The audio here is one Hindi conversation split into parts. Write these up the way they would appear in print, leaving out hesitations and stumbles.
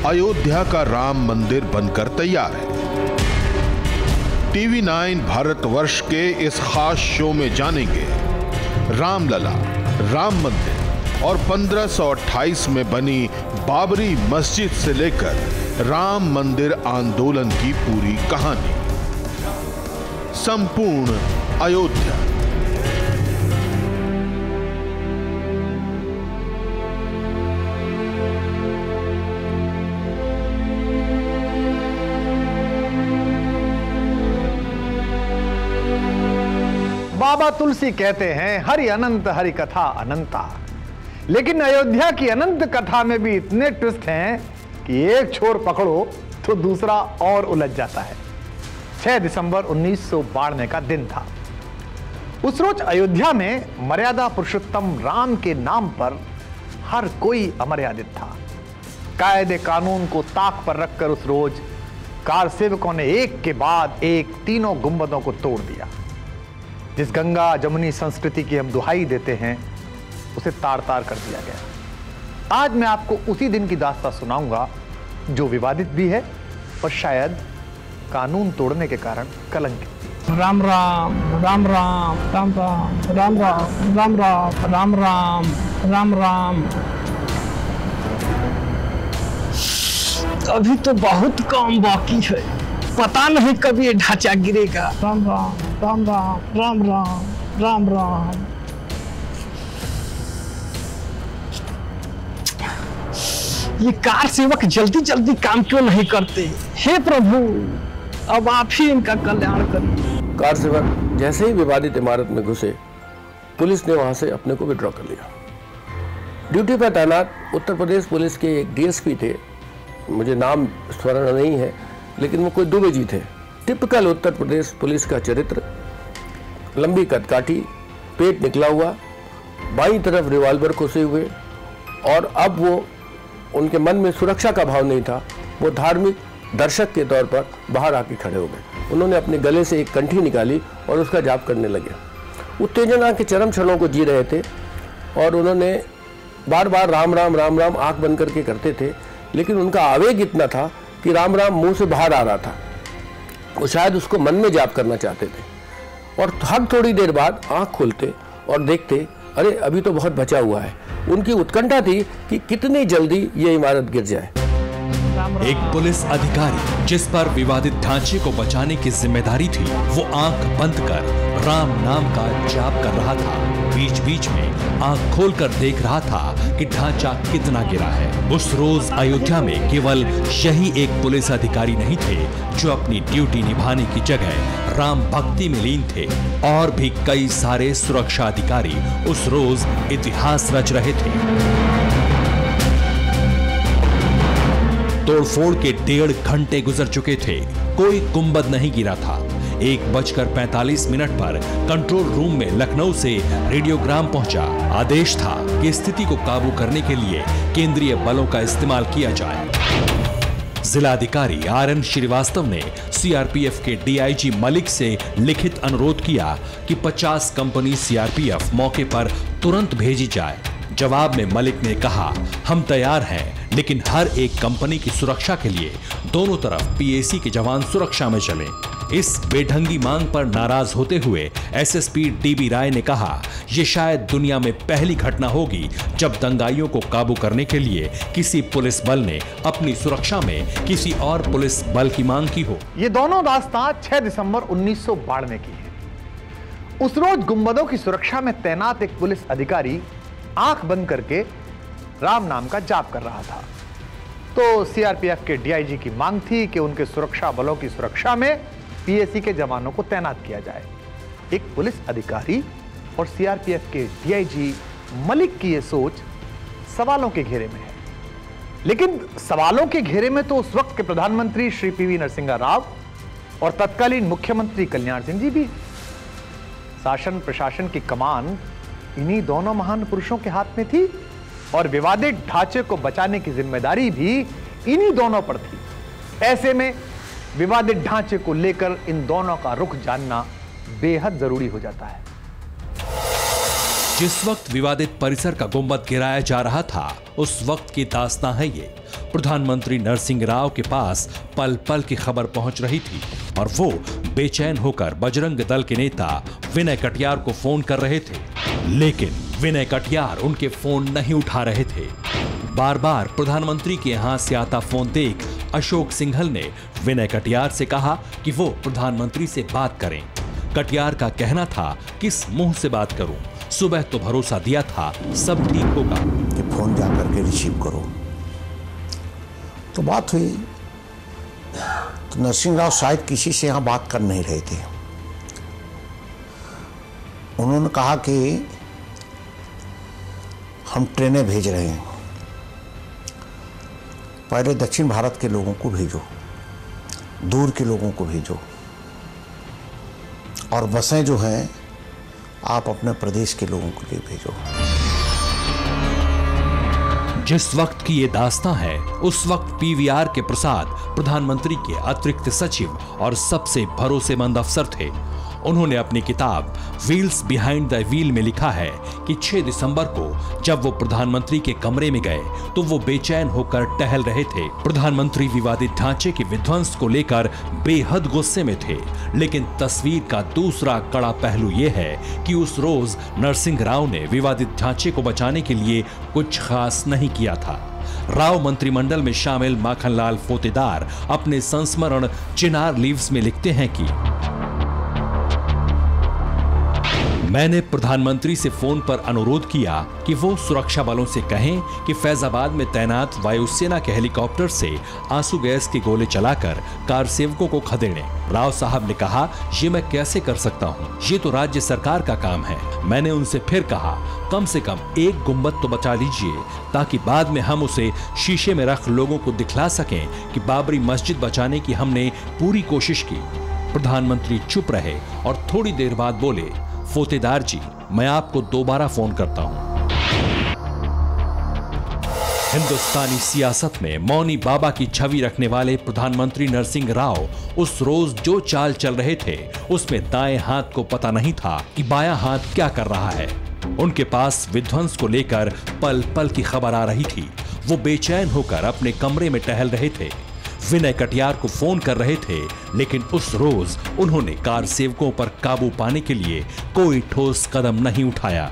अयोध्या का राम मंदिर बनकर तैयार है। टीवी 9 भारतवर्ष के इस खास शो में जानेंगे रामलला, राम मंदिर और 1528 में बनी बाबरी मस्जिद से लेकर राम मंदिर आंदोलन की पूरी कहानी। संपूर्ण अयोध्या। बाबा तुलसी कहते हैं हरि अनंत हरि कथा अनंता, लेकिन अयोध्या की अनंत कथा में भी इतने ट्विस्ट हैं कि एक छोर पकड़ो तो दूसरा और उलझ जाता है। 6 दिसंबर 1992 का दिन था। उस रोज अयोध्या में मर्यादा पुरुषोत्तम राम के नाम पर हर कोई अमर्यादित था। कायदे कानून को ताक पर रखकर उस रोज कार सेवकों ने एक के बाद एक तीनों गुंबदों को तोड़ दिया। जिस गंगा जमुनी संस्कृति की हम दुहाई देते हैं उसे तार तार कर दिया गया। आज मैं आपको उसी दिन की दास्तां सुनाऊंगा जो विवादित भी है और शायद कानून तोड़ने के कारण कलंकित। राम राम राम राम राम राम राम राम राम राम राम राम राम राम। अभी तो बहुत काम बाकी है, पता नहीं कब ये ढांचा गिरेगा। राम राम राम राम राम राम राम राम। ये कार सेवक जल्दी जल्दी काम क्यों नहीं करते? हे प्रभु, अब आप ही इनका कल्याण करिए। कार सेवक जैसे ही विवादित इमारत में घुसे, पुलिस ने वहां से अपने को विड्रॉ कर लिया। ड्यूटी पर तैनात उत्तर प्रदेश पुलिस के एक डीएसपी थे, मुझे नाम स्मरण नहीं है, लेकिन वो कोई दुबे जी थे। टिपिकल उत्तर प्रदेश पुलिस का चरित्र, लंबी कदकाठी, पेट निकला हुआ, बाईं तरफ रिवॉल्वर खोसे हुए, और अब वो उनके मन में सुरक्षा का भाव नहीं था। वो धार्मिक दर्शक के तौर पर बाहर आके खड़े हो गए। उन्होंने अपने गले से एक कंठी निकाली और उसका जाप करने लगे। उत्तेजना के चरम क्षणों को जी रहे थे और उन्होंने बार बार राम राम राम राम आंख बंद करके करते थे, लेकिन उनका आवेग इतना था कि राम राम मुंह से बाहर आ रहा था। वो शायद उसको मन में जाप करना चाहते थे। और हर थोड़ी देर बाद आंख खोलते और देखते, अरे अभी तो बहुत बचा हुआ है। उनकी उत्कंठा थी कि कितनी जल्दी ये इमारत गिर जाए। एक पुलिस अधिकारी जिस पर विवादित ढांचे को बचाने की जिम्मेदारी थी, वो आंख बंद कर राम नाम का जाप कर रहा था। बीच बीच में आंख खोलकर देख रहा था कि ढांचा कितना गिरा है। उस रोज अयोध्या में केवल यही एक पुलिस अधिकारी नहीं थे जो अपनी ड्यूटी निभाने की जगह राम भक्ति में लीन थे, और भी कई सारे सुरक्षा अधिकारी उस रोज इतिहास रच रहे थे। तोड़फोड़ के 1.5 घंटे गुजर चुके थे, कोई गुंबद नहीं गिरा था। 1:45 पर कंट्रोल रूम में लखनऊ से रेडियोग्राम पहुंचा। आदेश था कि स्थिति को काबू करने के लिए केंद्रीय बलों का इस्तेमाल किया जाए। जिलाधिकारी RN श्रीवास्तव ने CRPF के DIG मलिक से लिखित अनुरोध किया कि 50 कंपनी CRPF मौके पर तुरंत भेजी जाए। जवाब में मलिक ने कहा, हम तैयार हैं, लेकिन हर एक कंपनी की सुरक्षा के लिए दोनों तरफ PAC के जवान सुरक्षा में चलें। इस बेढंगी मांग पर नाराज होते हुए SSP DB राय ने कहा, यह शायद दुनिया में पहली घटना होगी जब दंगाइयों को काबू करने के लिए किसी पुलिस बल ने अपनी सुरक्षा में किसी और पुलिस बल की मांग की हो। ये दोनों दास्तां 6 दिसंबर 1992 की है। उस रोज गुंबदों की सुरक्षा में तैनात एक पुलिस अधिकारी आंख बंद करके राम नाम का जाप कर रहा था। तो CRPF के DIG की मांग थी कि उनके सुरक्षा बलों की सुरक्षा में PAC के जवानों को तैनात किया जाए। एक पुलिस अधिकारी और CRPF के DIG मलिक की यह सोच सवालों के घेरे में है। लेकिन सवालों के घेरे में तो उस वक्त के प्रधानमंत्री श्री PV नरसिंह राव और तत्कालीन मुख्यमंत्री कल्याण सिंह जी भी। शासन प्रशासन की कमान इन्हीं दोनों महान पुरुषों के हाथ में थी और विवादित ढांचे को बचाने की जिम्मेदारी भी इन्हीं दोनों पर थी। ऐसे में विवादित ढांचे को लेकर इन दोनों का रुख जानना बेहद जरूरी हो जाता है। जिस वक्त विवादित परिसर का गुंबद गिराया जा रहा था, उस वक्त की दास्तां है ये। प्रधानमंत्री नरसिंह राव के पास पल पल की खबर पहुंच रही थी और वो बेचैन होकर बजरंग दल के नेता विनय कटियार को फोन कर रहे थे, लेकिन विनय कटियार उनके फोन नहीं उठा रहे थे। बार बार प्रधानमंत्री के यहां से आता फोन देख अशोक सिंघल ने विनय कटियार से कहा कि वो प्रधानमंत्री से बात करें। कटियार का कहना था, किस मुंह से बात करूं, सुबह तो भरोसा दिया था सब ठीक होगा। कि फोन जा करके रिसीव करो। तो बात हुई तो नरसिंह राव शायद किसी से यहाँ बात कर नहीं रहे थे। उन्होंने कहा कि हम ट्रेनें भेज रहे हैं, पहले दक्षिण भारत के लोगों को भेजो, दूर के लोगों को भेजो, और बसें जो हैं आप अपने प्रदेश के लोगों के लिए भेजो। जिस वक्त की ये दास्तां है, उस वक्त पीवीआर के प्रसाद प्रधानमंत्री के अतिरिक्त सचिव और सबसे भरोसेमंद अफसर थे। उन्होंने अपनी किताब व्हील्स बिहाइंड द व्हील में लिखा है कि 6 दिसंबर को जब वो प्रधानमंत्री के कमरे में गए तो वो बेचैन होकर टहल रहे थे। प्रधानमंत्री विवादित ढांचे के विध्वंस को लेकर बेहद गुस्से में थे, लेकिन तस्वीर का दूसरा कड़ा पहलू ये है कि उस रोज नरसिंह राव ने विवादित ढांचे को बचाने के लिए कुछ खास नहीं किया था। राव मंत्रिमंडल में शामिल माखनलाल फोतेदार अपने संस्मरण चिनार लीव्स में लिखते हैं कि मैंने प्रधानमंत्री से फोन पर अनुरोध किया कि वो सुरक्षा बलों से कहें कि फैजाबाद में तैनात वायुसेना के हेलीकॉप्टर से आंसू गैस के गोले चलाकर कार सेवकों को खदेड़ें। राव साहब ने कहा, ये मैं कैसे कर सकता हूँ, ये तो राज्य सरकार का काम है। मैंने उनसे फिर कहा, कम से कम एक गुंबद तो बचा लीजिए ताकि बाद में हम उसे शीशे में रख लोगों को दिखला सकें कि बाबरी मस्जिद बचाने की हमने पूरी कोशिश की। प्रधानमंत्री चुप रहे और थोड़ी देर बाद बोले, फोतेदार जी, मैं आपको दोबारा फोन करता हूं। हिंदुस्तानी सियासत में मौनी बाबा की छवि रखने वाले प्रधानमंत्री नरसिंह राव उस रोज जो चाल चल रहे थे, उसमें दाएं हाथ को पता नहीं था कि बायां हाथ क्या कर रहा है। उनके पास विध्वंस को लेकर पल पल की खबर आ रही थी। वो बेचैन होकर अपने कमरे में टहल रहे थे, विनय कटियार को फोन कर रहे थे, लेकिन उस रोज उन्होंने कार सेवकों पर काबू पाने के लिए कोई ठोस कदम नहीं उठाया।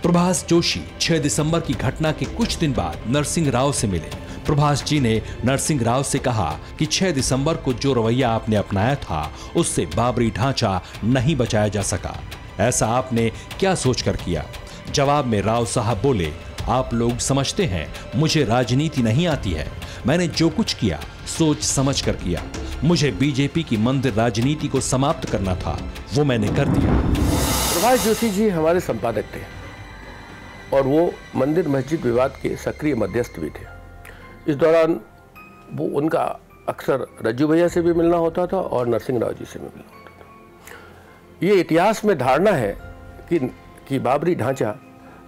प्रभाष जोशी 6 दिसंबर की घटना के कुछ दिन बाद नरसिंह राव से मिले। प्रभाष जी ने नरसिंह राव से कहा कि 6 दिसंबर को जो रवैया आपने अपनाया था, उससे बाबरी ढांचा नहीं बचाया जा सका। ऐसा आपने क्या सोचकर किया? जवाब में राव साहब बोले, आप लोग समझते हैं मुझे राजनीति नहीं आती है। मैंने जो कुछ किया सोच समझ कर किया। मुझे बीजेपी की मंदिर राजनीति को समाप्त करना था, वो मैंने कर दिया। प्रभाष जोशी जी हमारे संपादक थे और वो मंदिर मस्जिद विवाद के सक्रिय मध्यस्थ भी थे। इस दौरान वो उनका अक्सर रज्जू भैया से भी मिलना होता था और नरसिंह राव जी से भी मिलना होता था। ये इतिहास में धारणा है कि बाबरी ढांचा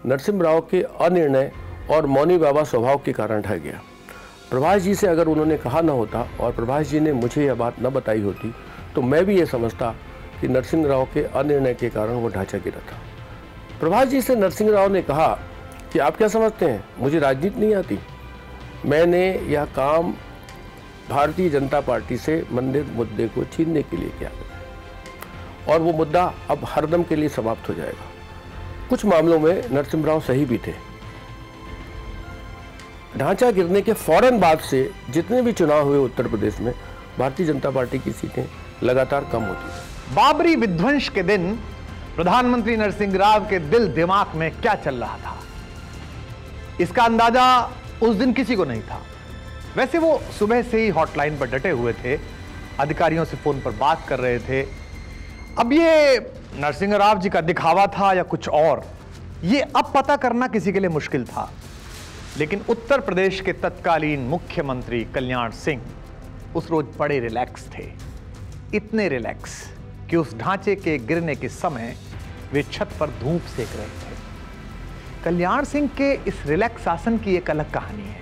नरसिंह राव के अनिर्णय और मौनी बाबा स्वभाव के कारण ढह गया। प्रभाष जी से अगर उन्होंने कहा न होता और प्रभाष जी ने मुझे यह बात न बताई होती तो मैं भी ये समझता कि नरसिंह राव के अनिर्णय के कारण वो ढांचा गिरा था। प्रभाष जी से नरसिंह राव ने कहा कि आप क्या समझते हैं, मुझे राजनीति नहीं आती। मैंने यह काम भारतीय जनता पार्टी से मंदिर मुद्दे को छीनने के लिए किया और वो मुद्दा अब हरदम के लिए समाप्त हो जाएगा। कुछ मामलों में नरसिंह राव सही भी थे। ढांचा गिरने के फौरन बाद से जितने भी चुनाव हुए उत्तर प्रदेश में, भारतीय जनता पार्टी की सीटें लगातार कम होती थी। बाबरी विध्वंस के दिन प्रधानमंत्री नरसिंह राव के दिल दिमाग में क्या चल रहा था, इसका अंदाजा उस दिन किसी को नहीं था। वैसे वो सुबह से ही हॉटलाइन पर डटे हुए थे, अधिकारियों से फोन पर बात कर रहे थे। अब ये नरसिंह राव जी का दिखावा था या कुछ और, ये अब पता करना किसी के लिए मुश्किल था। लेकिन उत्तर प्रदेश के तत्कालीन मुख्यमंत्री कल्याण सिंह उस रोज बड़े रिलैक्स थे, इतने रिलैक्स कि उस ढांचे के गिरने के समय वे छत पर धूप सेक रहे थे। कल्याण सिंह के इस रिलैक्स शासन की एक अलग कहानी है।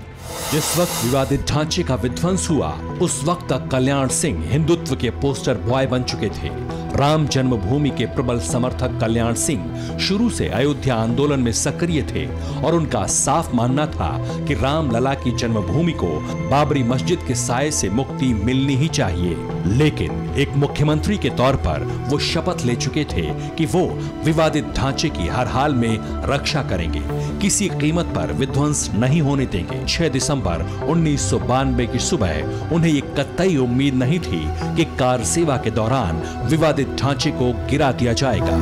जिस वक्त विवादित ढांचे का विध्वंस हुआ, उस वक्त तक कल्याण सिंह हिंदुत्व के पोस्टर बॉय बन चुके थे। राम जन्मभूमि के प्रबल समर्थक कल्याण सिंह शुरू से अयोध्या आंदोलन में सक्रिय थे और उनका साफ मानना था कि रामलला की जन्मभूमि को बाबरी मस्जिद के साये से मुक्ति मिलनी ही चाहिए। लेकिन एक मुख्यमंत्री के तौर पर वो शपथ ले चुके थे कि वो विवादित ढांचे की हर हाल में रक्षा करेंगे, किसी कीमत पर विध्वंस नहीं होने देंगे। 6 दिसंबर 1992 की सुबह उन्हें ये कतई उम्मीद नहीं थी कि कार सेवा के दौरान विवादित ढांचे को गिरा दिया जाएगा।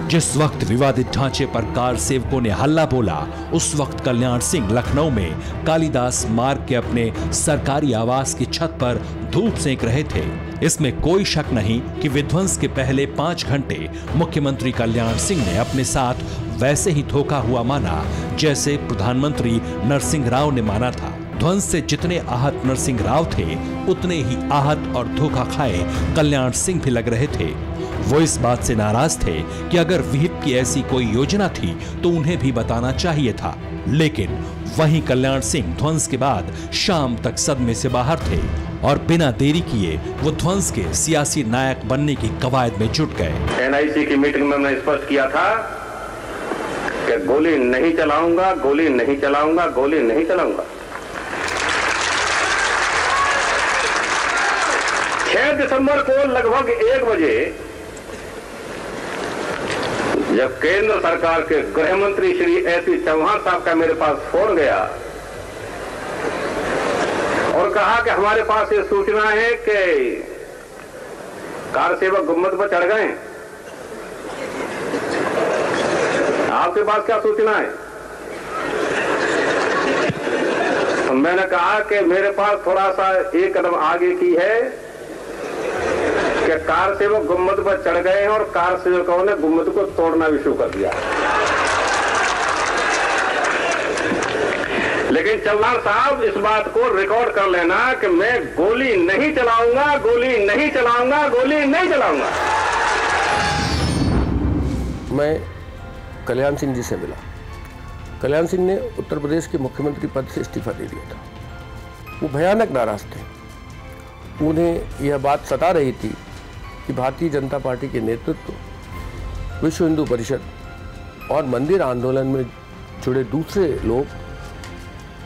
जिस वक्त विवादित ढांचे पर कार सेवकों ने हल्ला बोला, उस वक्त कल्याण सिंह लखनऊ में कालिदास मार्ग के अपने सरकारी आवास की छत पर धूप सेंक रहे थे। इसमें कोई शक नहीं कि विध्वंस के पहले 5 घंटे मुख्यमंत्री कल्याण सिंह ने अपने साथ वैसे ही धोखा हुआ माना जैसे प्रधानमंत्री नरसिंह राव ने माना था। ध्वंस से जितने आहत नरसिंह राव थे, उतने ही आहत और धोखा खाए कल्याण सिंह भी लग रहे थे। वो इस बात से नाराज थे कि अगर विहिप की ऐसी कोई योजना थी तो उन्हें भी बताना चाहिए था। लेकिन वहीं कल्याण सिंह ध्वंस के बाद शाम तक सदमे से बाहर थे और बिना देरी किए वो ध्वंस के सियासी नायक बनने की कवायद में जुट गए। एनआईसी की मीटिंग में मैंने स्पष्ट किया था कि गोली नहीं चलाऊंगा, गोली नहीं चलाऊंगा, गोली नहीं चलाऊंगा। 6 दिसंबर को लगभग 1 बजे जब केंद्र सरकार के गृह मंत्री श्री एसी चौहान साहब का मेरे पास फोन गया और कहा कि हमारे पास ये सूचना है कि कार सेवक गुम्बद पर चढ़ गए। आपके पास क्या सूचना है? तो मैंने कहा कि मेरे पास थोड़ा सा एक कदम आगे की है कि कार सेवक गुम्बद पर चढ़ गए हैं और कार सेवकों ने गुम्बद को तोड़ना भी शुरू कर दिया। लेकिन चौहान साहब इस बात को रिकॉर्ड कर लेना कि मैं गोली नहीं चलाऊंगा, गोली नहीं चलाऊंगा, गोली नहीं चलाऊंगा। मैं कल्याण सिंह जी से मिला। कल्याण सिंह ने उत्तर प्रदेश के मुख्यमंत्री पद से इस्तीफा दे दिया था। वो भयानक नाराज थे। उन्हें यह बात सता रही थी कि भारतीय जनता पार्टी के नेतृत्व, विश्व हिंदू परिषद और मंदिर आंदोलन में जुड़े दूसरे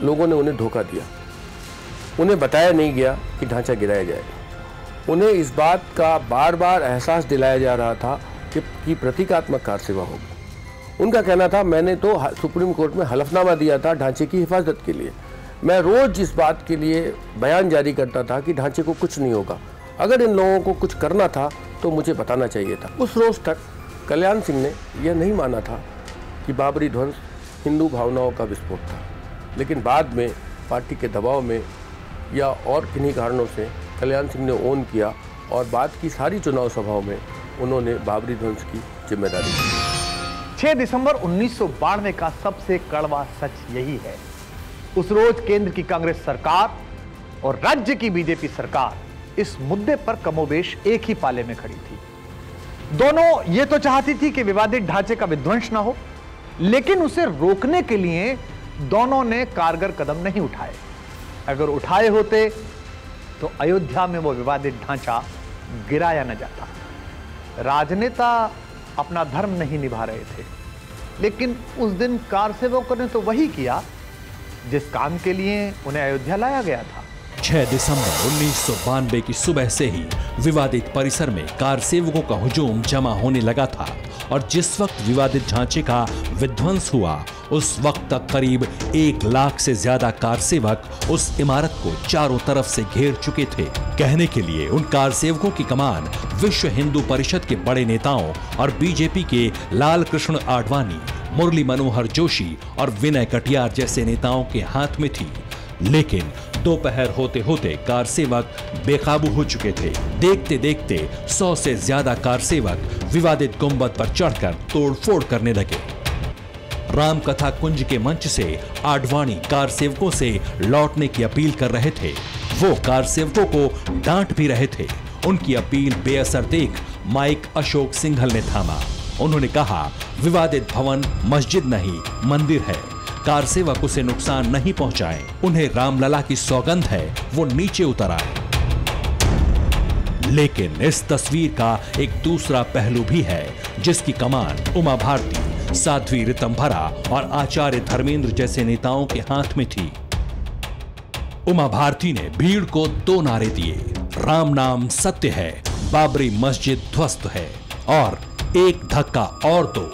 लोगों ने उन्हें धोखा दिया। उन्हें बताया नहीं गया कि ढांचा गिराया जाएगा। उन्हें इस बात का बार बार एहसास दिलाया जा रहा था कि प्रतीकात्मक कार सेवा होगी। उनका कहना था, मैंने तो सुप्रीम कोर्ट में हलफनामा दिया था ढांचे की हिफाजत के लिए। मैं रोज इस बात के लिए बयान जारी करता था कि ढांचे को कुछ नहीं होगा। अगर इन लोगों को कुछ करना था तो मुझे बताना चाहिए था। उस रोज तक कल्याण सिंह ने यह नहीं माना था कि बाबरी ध्वंस हिंदू भावनाओं का विस्फोट था। लेकिन बाद में पार्टी के दबाव में या और किन्हीं कारणों से कल्याण सिंह ने ओन किया और बाद की सारी चुनाव सभाओं में उन्होंने बाबरी ध्वंस की जिम्मेदारी ली। 6 दिसंबर 1992 का सबसे कड़वा सच यही है। उस रोज केंद्र की कांग्रेस सरकार और राज्य की बीजेपी सरकार इस मुद्दे पर कमोबेश एक ही पाले में खड़ी थी। दोनों ये तो चाहती थी कि विवादित ढांचे का विध्वंस ना हो, लेकिन उसे रोकने के लिए दोनों ने कारगर कदम नहीं उठाए। अगर उठाए होते तो अयोध्या में वो विवादित ढांचा गिराया न जाता। राजनेता अपना धर्म नहीं निभा रहे थे, लेकिन उस दिन कार सेवकों ने तो वही किया जिस काम के लिए उन्हें अयोध्या लाया गया था। 6 दिसंबर 1992 की सुबह से ही विवादित परिसर में कार सेवकों का हुजूम जमा होने लगा था और जिस वक्त विवादित ढांचे का विध्वंस हुआ, उस वक्त तक करीब 1 लाख से ज्यादा कार सेवक उस इमारत को चारों तरफ से घेर चुके थे। कहने के लिए उन कार सेवकों की कमान विश्व हिंदू परिषद के बड़े नेताओं और बीजेपी के लाल कृष्ण आडवाणी, मुरली मनोहर जोशी और विनय कटियार जैसे नेताओं के हाथ में थी। लेकिन दोपहर होते होते कार सेवक बेकाबू हो चुके थे। देखते देखते 100 से ज्यादा कार सेवक विवादित गुंबद पर चढ़कर तोड़फोड़ करने लगे। राम कथा कुंज के मंच से आडवाणी कार सेवकों से लौटने की अपील कर रहे थे। वो कार सेवकों को डांट भी रहे थे। उनकी अपील बेअसर देख माइक अशोक सिंघल ने थामा। उन्होंने कहा, विवादित भवन मस्जिद नहीं मंदिर है, कार सेवक उसे नुकसान नहीं पहुंचाए। उन्हें रामलला की सौगंध है, वो नीचे उतर आए। लेकिन इस तस्वीर का एक दूसरा पहलू भी है, जिसकी कमान उमा भारती, साध्वी ऋतंभरा और आचार्य धर्मेंद्र जैसे नेताओं के हाथ में थी। उमा भारती ने भीड़ को 2 नारे दिए, राम नाम सत्य है, बाबरी मस्जिद ध्वस्त है, और एक धक्का और दो,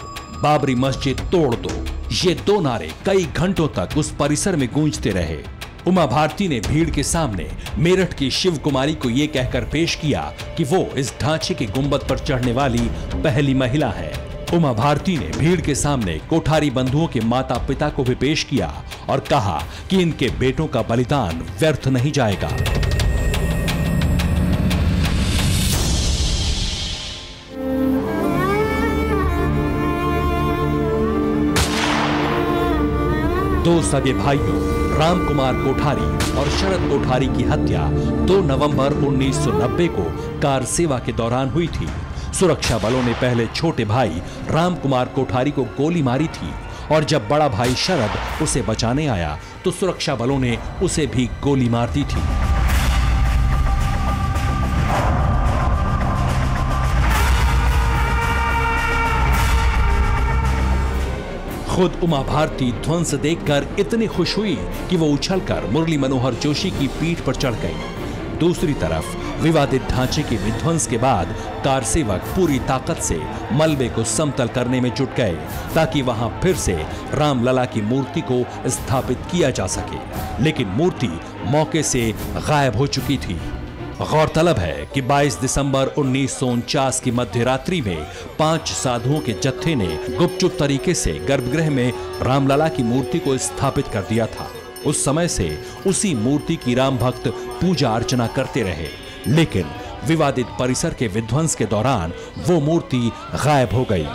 बाबरी मस्जिद तोड़ दो। ये 2 नारे कई घंटों तक उस परिसर में गूंजते रहे। उमा भारती ने भीड़ के सामने मेरठ की शिव कुमारी को यह कहकर पेश किया कि वो इस ढांचे के गुंबद पर चढ़ने वाली पहली महिला है। उमा भारती ने भीड़ के सामने कोठारी बंधुओं के माता पिता को भी पेश किया और कहा कि इनके बेटों का बलिदान व्यर्थ नहीं जाएगा। दो सगे भाइयों राम कुमार कोठारी और शरद कोठारी की हत्या 2 नवंबर 1990 को कार सेवा के दौरान हुई थी। सुरक्षा बलों ने पहले छोटे भाई राम कुमार कोठारी को गोली मारी थी और जब बड़ा भाई शरद उसे बचाने आया तो सुरक्षा बलों ने उसे भी गोली मार दी थी। खुद उमा भारती ध्वंस देखकर इतनी खुश हुई कि वो उछलकर मुरली मनोहर जोशी की पीठ पर चढ़ गई। दूसरी तरफ विवादित ढांचे के विध्वंस के बाद कार सेवक पूरी ताकत से मलबे को समतल करने में जुट गए ताकि वहां फिर से रामलला की मूर्ति को स्थापित किया जा सके, लेकिन मूर्ति मौके से गायब हो चुकी थी। गौरतलब है कि 22 दिसंबर 1949 की मध्य रात्रि में 5 साधुओं के जत्थे ने गुपचुप तरीके से गर्भगृह में रामलला की मूर्ति को स्थापित कर दिया था। उस समय से उसी मूर्ति की राम भक्त पूजा अर्चना करते रहे, लेकिन विवादित परिसर के विध्वंस के दौरान वो मूर्ति गायब हो गई।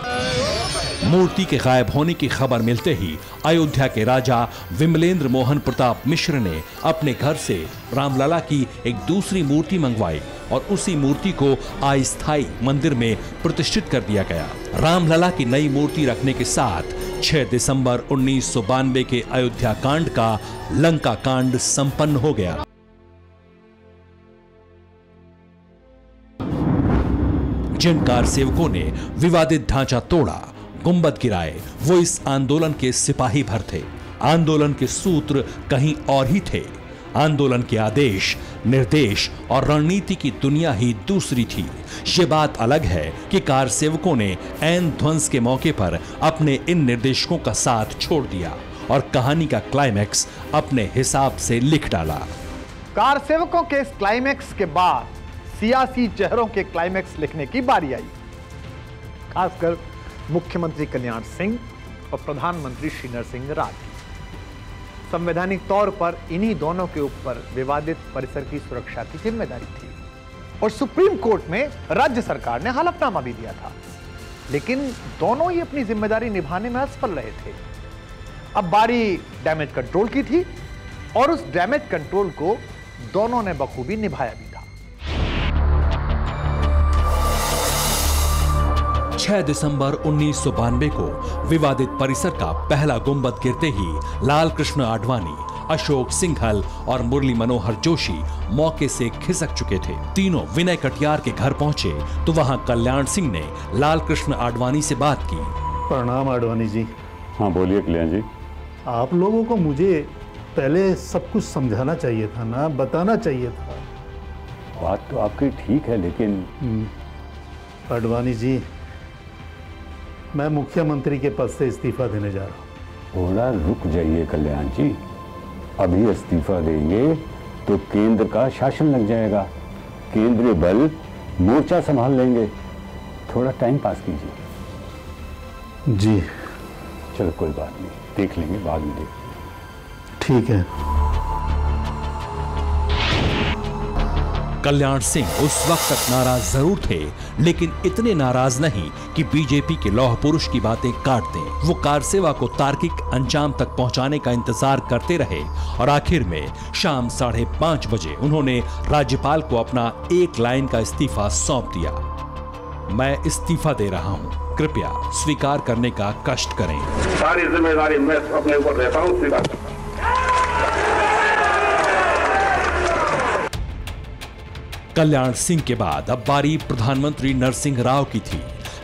मूर्ति के गायब होने की खबर मिलते ही अयोध्या के राजा विमलेंद्र मोहन प्रताप मिश्र ने अपने घर से रामलला की एक दूसरी मूर्ति मंगवाई और उसी मूर्ति को अस्थायी मंदिर में प्रतिष्ठित कर दिया गया। रामलला की नई मूर्ति रखने के साथ 6 दिसंबर 1992 के अयोध्या कांड का लंका कांड संपन्न हो गया। जिन कार सेवकों ने विवादित ढांचा तोड़ा, गुंबद गिराए, वो इस आंदोलन के सिपाही भर थे। आंदोलन के सूत्र कहीं और ही थे। आंदोलन के आदेश, निर्देश और रणनीति की दुनिया ही दूसरी थी। ये बात अलग है कि कार सेवकों ने ऐन ध्वंस के मौके पर अपने इन निर्देशकों का साथ छोड़ दिया और कहानी का क्लाइमैक्स अपने हिसाब से लिख डाला। कार सेवकों के इस क्लाइमैक्स के बाद सियासी चेहरों के क्लाइमैक्स लिखने की बारी आई, खासकर मुख्यमंत्री कल्याण सिंह और प्रधानमंत्री श्री नरसिंह राव की। संवैधानिक तौर पर इन्हीं दोनों के ऊपर विवादित परिसर की सुरक्षा की जिम्मेदारी थी और सुप्रीम कोर्ट में राज्य सरकार ने हलफनामा भी दिया था, लेकिन दोनों ही अपनी जिम्मेदारी निभाने में असफल रहे थे। अब बारी डैमेज कंट्रोल की थी और उस डैमेज कंट्रोल को दोनों ने बखूबी निभाया भी था। 6 दिसंबर 1992 को विवादित परिसर का पहला गुंबद गिरते ही लाल कृष्ण आडवाणी, अशोक सिंघल और मुरली मनोहर जोशी मौके से खिसक चुके थे। तीनों विनय कटियार के घर पहुंचे तो वहां कल्याण सिंह ने लाल कृष्ण आडवाणी से बात की। प्रणाम आडवाणी जी। हाँ बोलिए कल्याण जी। आप लोगों को मुझे पहले सब कुछ समझाना चाहिए था ना, बताना चाहिए था। बात तो आपकी ठीक है, लेकिन आडवाणी जी, मैं मुख्यमंत्री के पद से इस्तीफा देने जा रहा हूँ। थोड़ा रुक जाइए कल्याण जी, अभी इस्तीफा देंगे तो केंद्र का शासन लग जाएगा, केंद्रीय बल मोर्चा संभाल लेंगे। थोड़ा टाइम पास कीजिए। जी चलो कोई बात नहीं, देख लेंगे, बाद में देख। ठीक है। कल्याण सिंह उस वक्त तक नाराज जरूर थे, लेकिन इतने नाराज नहीं कि बीजेपी के लौह पुरुष की बातें काट दें। वो कार सेवा को तार्किक अंजाम तक पहुंचाने का इंतजार करते रहे और आखिर में शाम 5:30 बजे उन्होंने राज्यपाल को अपना 1 लाइन का इस्तीफा सौंप दिया। मैं इस्तीफा दे रहा हूं, कृपया स्वीकार करने का कष्ट करें। सारी जिम्मेदारी मैं अपने ऊपर लेता हूं, स्वीकार करता हूं। कल्याण सिंह के बाद अब बारी प्रधानमंत्री नरसिंह राव की थी।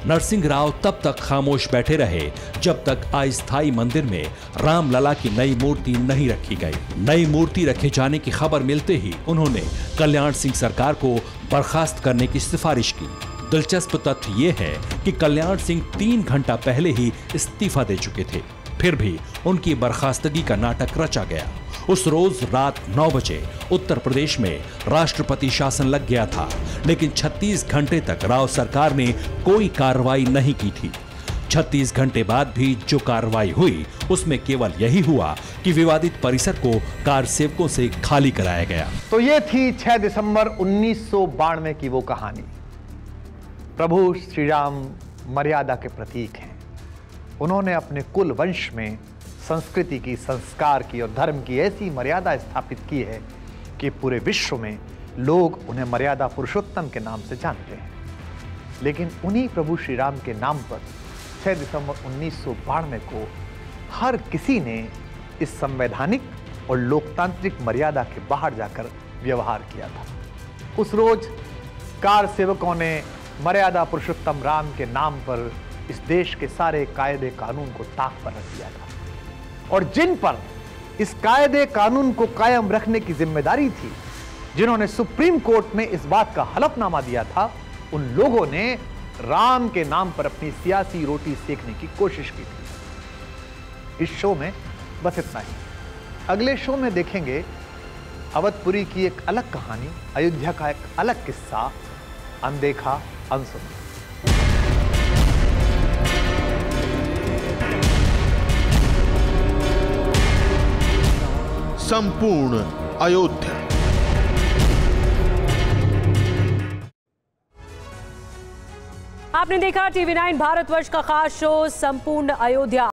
नरसिंह राव तब तक खामोश बैठे रहे जब तक अस्थायी मंदिर में रामलला की नई मूर्ति नहीं रखी गई। नई मूर्ति रखे जाने की खबर मिलते ही उन्होंने कल्याण सिंह सरकार को बर्खास्त करने की सिफारिश की। दिलचस्प तथ्य ये है कि कल्याण सिंह 3 घंटा पहले ही इस्तीफा दे चुके थे, फिर भी उनकी बर्खास्तगी का नाटक रचा गया। उस रोज रात 9 बजे उत्तर प्रदेश में राष्ट्रपति शासन लग गया था, लेकिन 36 घंटे तक राव सरकार ने कोई कार्रवाई नहीं की थी। 36 घंटे बाद भी जो कार्रवाई हुई उसमें केवल यही हुआ कि विवादित परिसर को कार सेवकों से खाली कराया गया। तो ये थी 6 दिसंबर 1992 की वो कहानी। प्रभु श्री राम मर्यादा के प्रतीक हैं। उन्होंने अपने कुल वंश में संस्कृति की, संस्कार की और धर्म की ऐसी मर्यादा स्थापित की है कि पूरे विश्व में लोग उन्हें मर्यादा पुरुषोत्तम के नाम से जानते हैं। लेकिन उन्हीं प्रभु श्री राम के नाम पर 6 दिसंबर 1992 को हर किसी ने इस संवैधानिक और लोकतांत्रिक मर्यादा के बाहर जाकर व्यवहार किया था। उस रोज कार सेवकों ने मर्यादा पुरुषोत्तम राम के नाम पर इस देश के सारे कायदे कानून को ताक पर रख दिया था, और जिन पर इस कायदे कानून को कायम रखने की जिम्मेदारी थी, जिन्होंने सुप्रीम कोर्ट में इस बात का हलफनामा दिया था, उन लोगों ने राम के नाम पर अपनी सियासी रोटी सेकने की कोशिश की थी। इस शो में बस इतना ही। अगले शो में देखेंगे अवधपुरी की एक अलग कहानी, अयोध्या का एक अलग किस्सा, अनदेखा अनसुना। संपूर्ण अयोध्या। आपने देखा टीवी 9 भारतवर्ष का खास शो संपूर्ण अयोध्या।